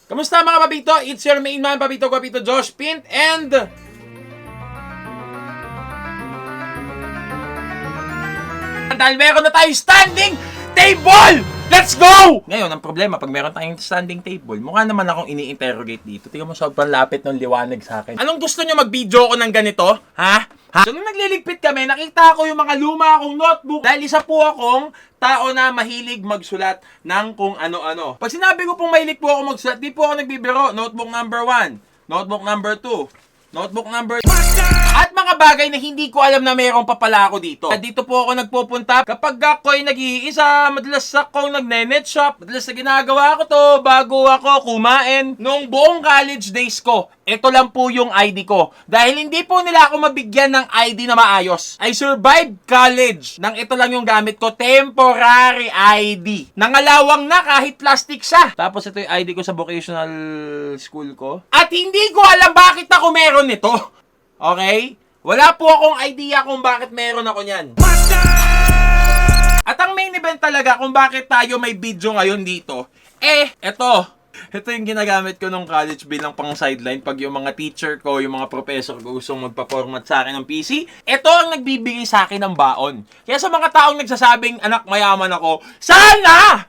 Kamusta mga papito? It's your main man, Papito Josh Pint, and dahil meron na tayo standing table! Let's go! Ngayon, ang problema, pag meron tayong standing table, mukha naman akong ini-interrogate dito. Tingnan mo, sobrang lapit ng liwanag sa akin. Anong gusto nyo mag-video ko ng ganito? Ha? So, nung nagliligpit kami, nakita ko yung mga luma akong notebook. Dahil isa po akong tao na mahilig magsulat ng kung ano-ano. Pag sinabi ko pong mahilig po ako magsulat, di po ako nagbibiro. Notebook number 1, notebook number 2, notebook number 3. At mga bagay na hindi ko alam na mayroon pa pala ako dito. At dito po ako nagpupunta. Kapag ako'y nag-iisa, madalas akong nagne-net shop. Madalas na ginagawa ko to bago ako kumain. Nung buong college days ko, ito lang po yung ID ko. Dahil hindi po nila ako mabigyan ng ID na maayos. I survived college nang ito lang yung gamit ko. Temporary ID. Nangalawang na kahit plastic siya. Tapos ito yung ID ko sa vocational school ko. At hindi ko alam bakit ako meron nito. Okay? Wala po akong idea kung bakit meron ako niyan. At ang main event talaga kung bakit tayo may video ngayon dito, ito yung ginagamit ko nung college bilang pang sideline pag yung mga teacher ko, yung mga professor ko gustong magpa-format sa akin ng PC. Ito ang nagbibigay sa akin ng baon. Kaya sa mga taong nagsasabing, anak mayaman ako, sana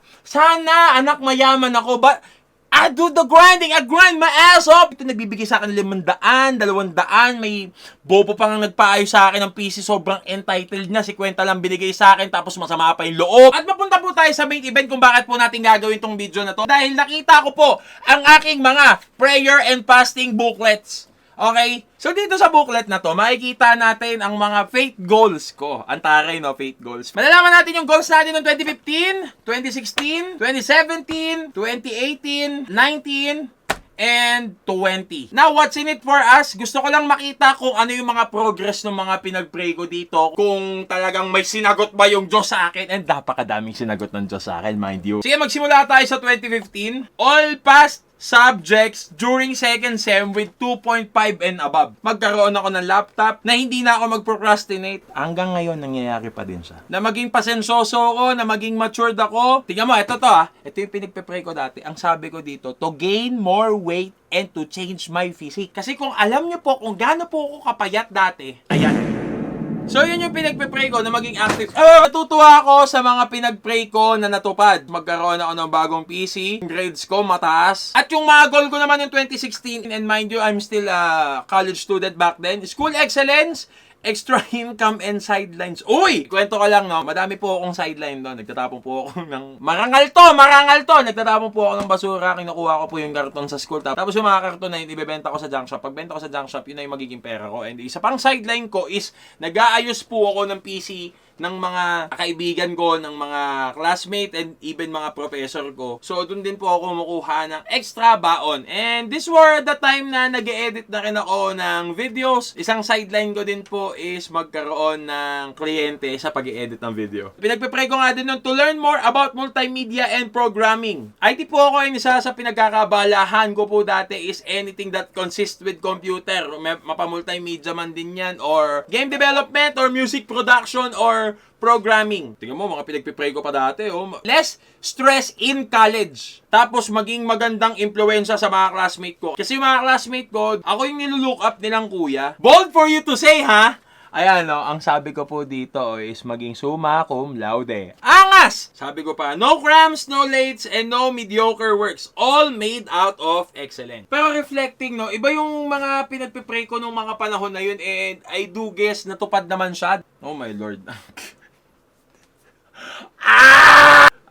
anak mayaman ako, but I do the grinding. I grind my ass off. Ito nagbibigay sa akin 500, 200. May bobo pa nga nagpaayos sa akin ng PC. Sobrang entitled niya. 50 lang binigay sa akin. Tapos masama pa yung loob. At mapunta po tayo sa main event kung bakit po natin gagawin tong video na to. Dahil nakita ko po ang aking mga prayer and fasting booklets. Okay? So dito sa booklet na to, makikita natin ang mga faith goals ko. Ang taray, no? Faith goals. Malalaman natin yung goals natin noong 2015, 2016, 2017, 2018, 19, and 20. Now, what's in it for us? Gusto ko lang makita kung ano yung mga progress ng mga pinag-pray ko dito. Kung talagang may sinagot ba yung Diyos sa akin. And napakadaming sinagot ng Diyos sa akin, mind you. Sige, magsimula tayo sa 2015. All past subjects during second sem with 2.5 and above. Magkaroon ako ng laptop na hindi na ako mag-procrastinate. Hanggang ngayon, nangyayari pa din siya. Na maging pasensoso ko, na maging matured ako. Tingnan mo, ito to ha. Ito yung pinagpe-pray ko dati. Ang sabi ko dito, to gain more weight and to change my physique. Kasi kung alam nyo po kung gaano po ako kapayat dati, ayan. So, yun yung pinagpe-pray ko na maging active. Natutuwa ako sa mga pinag-pray ko na natupad. Magkaroon ako ng bagong PC. Grades ko mataas. At yung mga goal ko naman yung 2016. And mind you, I'm still a college student back then. School excellence, extra income, and sidelines. Uy! Kwento ko lang, no? Madami po akong sideline doon. Nagtatapon po ako ng... Marangal to! Nagtatapon po ako ng basura. Kinukuha ko po yung karton sa school. Tapos yung mga karton na yun, ibebenta ko sa junk shop. Pagbenta ko sa junk shop, yun na yung magiging pera ko. And isa pang sideline ko is, nag-aayos po ako ng PC ng mga kaibigan ko, ng mga classmate, and even mga professor ko. So, dun din po ako kumukuha ng extra baon. And this were the time na nag-edit na rin ako ng videos. Isang sideline ko din po is magkaroon ng kliyente sa pag-edit ng video. Pinagpe-pray ko nga din nun to learn more about multimedia and programming. IT po ako, yung isa sa pinagkakabalahan ko po dati is anything that consists with computer. Mapa-multimedia man din yan, or game development, or music production, or programming. Tingnan mo, mga pinagpipray ko pa dati. Oh. Less stress in college. Tapos maging magandang impluensya sa mga classmate ko. Kasi yung mga classmate ko, ako yung nilulook up nilang kuya. Bold for you to say, ha? Ayan, no, ang sabi ko po dito is maging summa cum laude. Angas! Sabi ko pa, no cramps, no lates, and no mediocre works. All made out of excellent. Pero reflecting, no, iba yung mga pinagpipray ko nung mga panahon na yun, and I do guess natupad naman siya. Oh my Lord.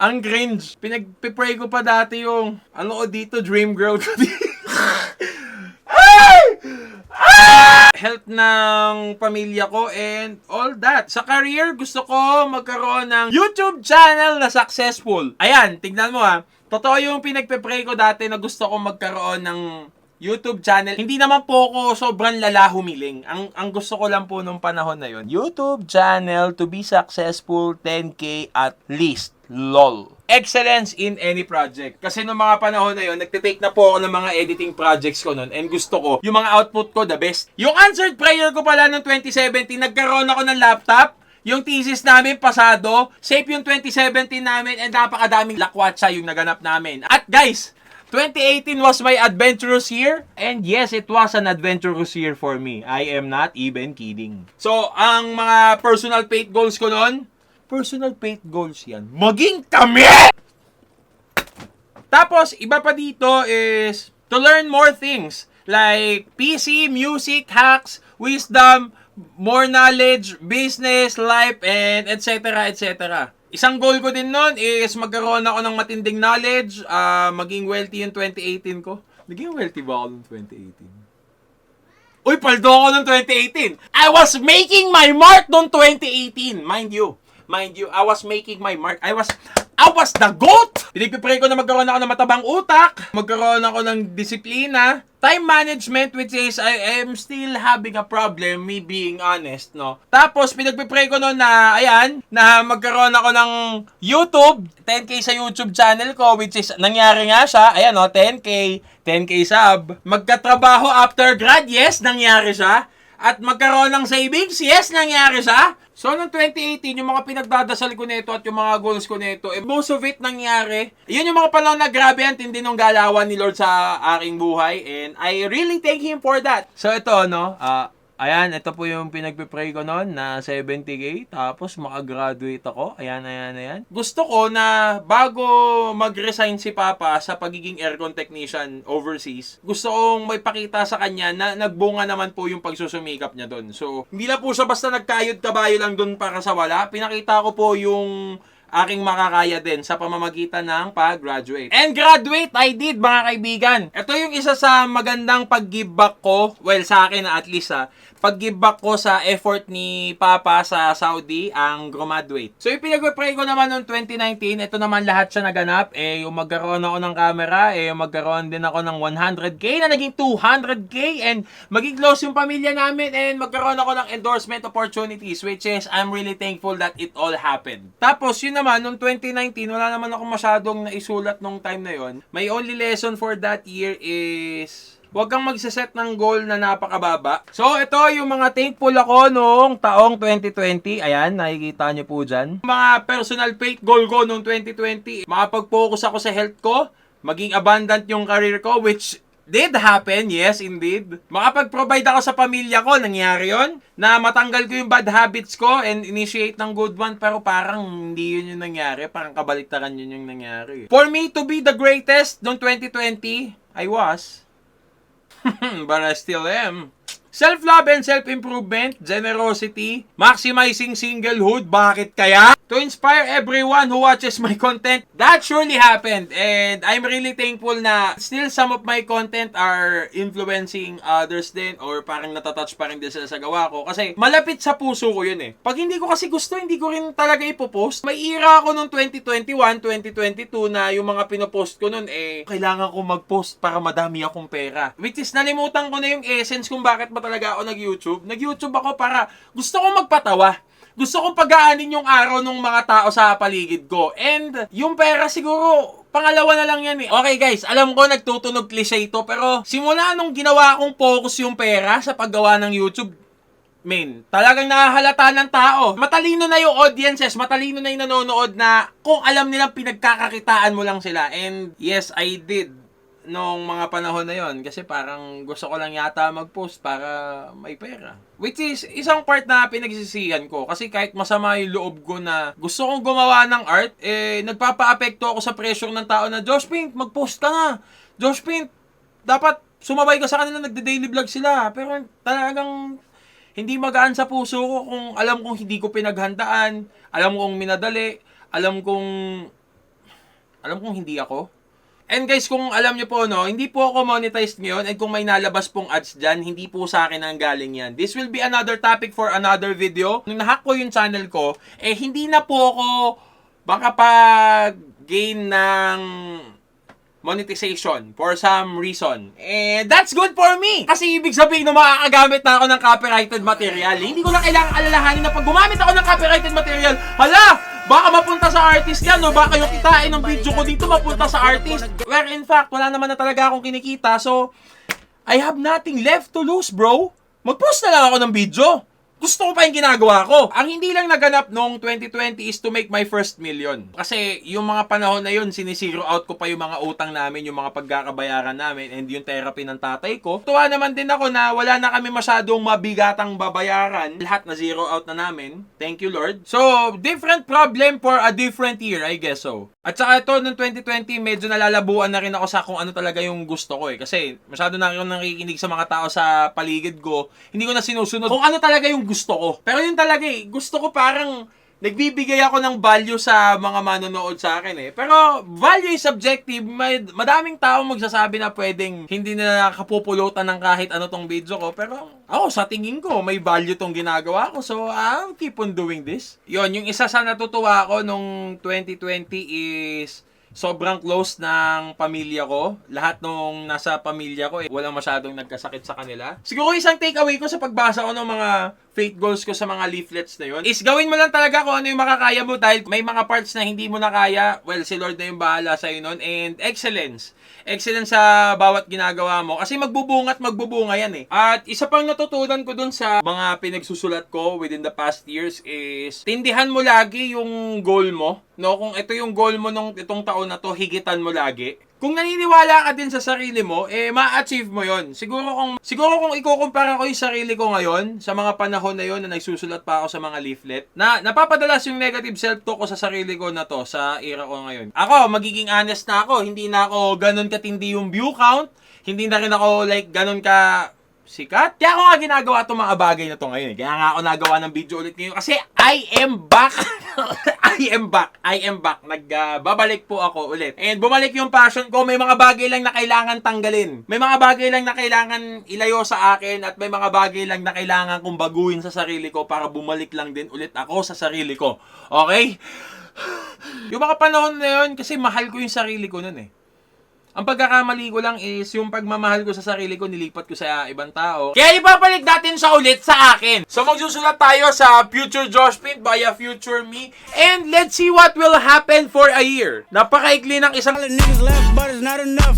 Ang cringe. Pinagpipray ko pa dati yung ano ko dito, dream girl ko dito. Health ng pamilya ko and all that. Sa career, gusto ko magkaroon ng YouTube channel na successful. Ayan, tignan mo ha. Totoo yung pinagpipray ko dati na gusto ko magkaroon ng YouTube channel. Hindi naman po ako sobrang lala humiling. Ang gusto ko lang po nung panahon na yon, YouTube channel to be successful 10K at least. LOL. Excellence in any project. Kasi nung mga panahon na yon, nagtitake na po ako ng mga editing projects ko nun, and gusto ko yung mga output ko the best. Yung answered prayer ko pala noong 2017, nagkaroon ako ng laptop. Yung thesis namin pasado, safe yung 2017 namin, and napakadaming lakwatsa yung naganap namin. At guys, 2018 was my adventurous year. And yes, it was an adventurous year for me. I am not even kidding. So, ang mga personal fate goals ko noon, personal fate goals yan. Maging kami! Tapos, iba pa dito is to learn more things. Like PC, music, hacks, wisdom, more knowledge, business, life, and etc. etc. Isang goal ko din nun is magkaroon ako ng matinding knowledge, maging wealthy yung 2018 ko. Naging wealthy ba ako noong 2018? Uy, paldo ako noong 2018! I was making my mark noong 2018! Mind you, I was making my mark. I was the GOAT! Pinipipray ko na magkaroon ako ng matabang utak, magkaroon ako ng disiplina, time management, which is I am still having a problem, me being honest, no? Tapos, pinagpipray ko noon na, ayan, na magkaroon ako ng YouTube, 10K sa YouTube channel ko, which is, nangyari nga siya, ayan, no, 10K sub. Magkatrabaho after grad, yes, nangyari siya. At magkaroon ng savings, yes, nangyari siya. So, noong 2018, yung mga pinagdadasal ko nito at yung mga goals ko nito, most of it nangyari. Yun yung mga panahon na grabe ang tindi ng galawan ni Lord sa aking buhay. And I really thank Him for that. So, ito, no, ayan, ito po yung pinagpipray ko noon na 70K. Tapos, makagraduate ako. Ayan. Gusto ko na bago mag-resign si Papa sa pagiging aircon technician overseas, gusto kong may pakita sa kanya na nagbunga naman po yung pagsusumikap niya doon. So, hindi na po siya basta nagkayod kabayo lang doon para sa wala. Pinakita ko po yung aking makakaya din sa pamamagitan ng pag-graduate. And graduate, I did, mga kaibigan. Ito yung isa sa magandang pag-give back ko. Well, sa akin na at least pag-give back ko sa effort ni Papa sa Saudi, ang graduate. So, yung pinag-pray ko naman noong 2019, ito naman lahat siya naganap. Yung magkaroon ako ng camera, yung magkaroon din ako ng 100K na naging 200K, and maging close yung pamilya namin, and magkaroon ako ng endorsement opportunities, which is, I'm really thankful that it all happened. Tapos, yun naman, noong 2019, wala naman ako masyadong naisulat nung time na yon. My only lesson for that year is, huwag kang magsaset ng goal na napakababa. So, ito yung mga thankful ako noong taong 2020. Ayan, nakikita nyo po dyan. Mga personal faith goal ko noong 2020, makapag-focus ako sa health ko, maging abundant yung career ko, which did happen, yes, indeed. Makapag-provide ako sa pamilya ko, nangyari yon. Na matanggal ko yung bad habits ko and initiate ng good one, pero parang hindi yun yung nangyari. Parang kabaliktaran yun yung nangyari. For me to be the greatest noong 2020, I was. But I still am. Self-love and self-improvement, generosity, maximizing singlehood, bakit kaya? To inspire everyone who watches my content, that surely happened. And I'm really thankful na still some of my content are influencing others din, or parang natatouch pa rin din sila sa gawa ko. Kasi malapit sa puso ko yun eh. Pag hindi ko kasi gusto, hindi ko rin talaga ipopost. May era ako noong 2021, 2022 na yung mga pinopost ko noon kailangan ko mag-post para madami akong pera. Which is nalimutan ko na yung essence kung bakit ba talaga ako nag-YouTube. Nag-YouTube ako para gusto kong magpatawa. Gusto kong pagaanin yung araw ng mga tao sa paligid ko. And yung pera siguro, pangalawa na lang yan eh. Okay guys, alam ko nagtutunog cliche ito, pero simula nung ginawa kong focus yung pera sa paggawa ng YouTube, talagang nakahalata ng tao. Matalino na yung audiences, matalino na yung nanonood na kung alam nilang pinagkakakitaan mo lang sila. And yes, I did nung mga panahon na yon, kasi parang gusto ko lang yata mag-post para may pera. Which is isang part na pinagsisihan ko, kasi kahit masama yung loob ko na gusto kong gumawa ng art, nagpapa-apekto ako sa pressure ng tao na, Josh Pink, mag-post ka na. Josh Pink, dapat sumabay ka sa kanila, nagde-daily vlog sila. Pero talagang hindi magaan sa puso ko kung alam kong hindi ko pinaghandaan, alam kong minadali, alam kong hindi ako. And guys, kung alam nyo po, no, hindi po ako monetized ngayon, and kung may nalabas pong ads dyan, hindi po sa akin ang galing yan. This will be another topic for another video. Nung nahack ko yung channel ko, hindi na po ako makapag-gain ng monetization for some reason. And that's good for me! Kasi ibig sabihin na makakagamit na ako ng copyrighted material. Hindi ko na kailangan alalahanin na pag gumamit ako ng copyrighted material, hala! Baka mapunta sa artist yan, no? Baka yung kitain ng video ko dito mapunta sa artist. Where in fact, wala naman na talaga akong kinikita. So, I have nothing left to lose, bro. Mag-post na lang ako ng video. gusto ko pa yung ginagawa ko. Ang hindi lang naganap noong 2020 is to make my first million. Kasi yung mga panahon na yun, sinisiro out ko pa yung mga utang namin, yung mga pagkakabayaran namin, and yung therapy ng tatay ko. Tuwa naman din ako na wala na kami masyadong mabigatang babayaran. Lahat na zero out na namin. Thank you, Lord. So, different problem for a different year, I guess so. At saka ito, noong 2020, medyo nalalabuan na rin ako sa kung ano talaga yung gusto ko eh. Kasi masyado na akong nakikinig sa mga tao sa paligid ko. Hindi ko na sinusunod kung ano talaga yung gusto ko. Pero yun talaga eh, gusto ko parang nagbibigay ako ng value sa mga manonood sa akin eh. Pero value is subjective. Madaming tao magsasabi na pwedeng hindi na nakapupulutan ng kahit ano tong video ko. Pero ako, sa tingin ko, may value tong ginagawa ko. So, I'll keep on doing this. Yon, yung isa sa natutuwa ko nung 2020 is sobrang close ng pamilya ko. Lahat nung nasa pamilya ko, walang masyadong nagkasakit sa kanila. Siguro isang takeaway ko sa pagbasa ko ng mga faith goals ko sa mga leaflets na yun is gawin mo lang talaga kung ano yung makakaya mo dahil may mga parts na hindi mo na kaya. Well, si Lord na yung bahala sa'yo nun. And excellence. Excellence sa bawat ginagawa mo. Kasi magbubunga at magbubunga yan eh. At isa pang natutunan ko dun sa mga pinagsusulat ko within the past years is tindihan mo lagi yung goal mo. No, kung ito yung goal mo nung itong taon na to, higitan mo lagi. Kung naniniwala ka din sa sarili mo, ma-achieve mo yon. Siguro kung ikukumpara ko yung sarili ko ngayon, sa mga panahon na yon na nagsusulat pa ako sa mga leaflet, na napapadalas yung negative self-talk ko sa sarili ko na to, sa era ko ngayon. Ako, magiging honest na ako, hindi na ako ganun katindi yung view count, hindi na rin ako like ganun ka sikat. Kaya ako nga ginagawa itong mga bagay na to ngayon. Kaya nga ako nagawa ng video ulit ngayon. Kasi I am back. I am back. Nagbabalik po ako ulit. And bumalik yung passion ko. May mga bagay lang na kailangan tanggalin. May mga bagay lang na kailangan ilayo sa akin. At may mga bagay lang na kailangan kong baguhin sa sarili ko para bumalik lang din ulit ako sa sarili ko. Okay? Yung mga panahon na yun, kasi mahal ko yung sarili ko nun eh. Ang pagkakamali ko lang is yung pagmamahal ko sa sarili ko, nilipat ko sa ibang tao. Kaya ipapalik natin siya ulit sa akin. So magsusulat tayo sa Future Josh Pint by a Future Me. And let's see what will happen for a year. Napakaikli ng isang... Niggas left, but it's not enough.